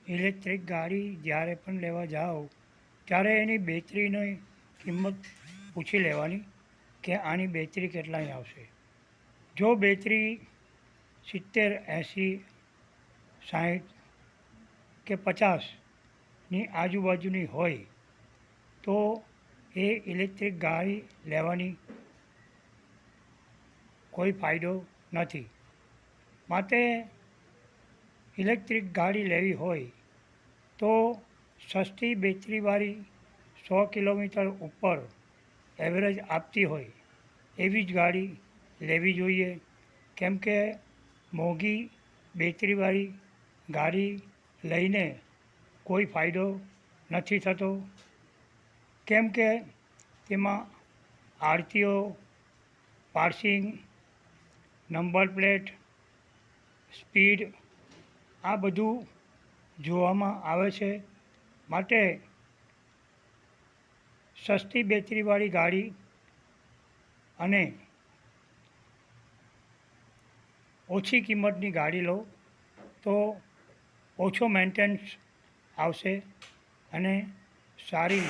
Electric ગાડી જ્યારે પણ લેવા જાઓ ત્યારે એની બેટરીની કિંમત પૂછી લેવાની કે આની બેટરી કેટલાની આવશે. જો બેટરી 70, 80, 60 કે 50ની આજુબાજુની હોય તો એ ઇલેક્ટ્રિક ગાડી લેવાની કોઈ ફાયદો નથી. માટે ઇલેક્ટ્રિક ગાડી લેવી હોય તો સસ્તી બેટરીવાળી 100 કિલોમીટર ઉપર એવરેજ આપતી હોય એવી જ ગાડી લેવી જોઈએ. કેમ કે મોંઘી બેટરીવાળી ગાડી લઈને કોઈ ફાયદો નથી થતો. કેમ કે તેમાં RTO, passing, number plate, speed આ બધું જોવામાં આવે છે. માટે સસ્તી બેટરીવાળી ગાડી અને ઓછી કિંમતની ગાડી લો તો ઓછો મેન્ટેનન્સ આવશે અને સારી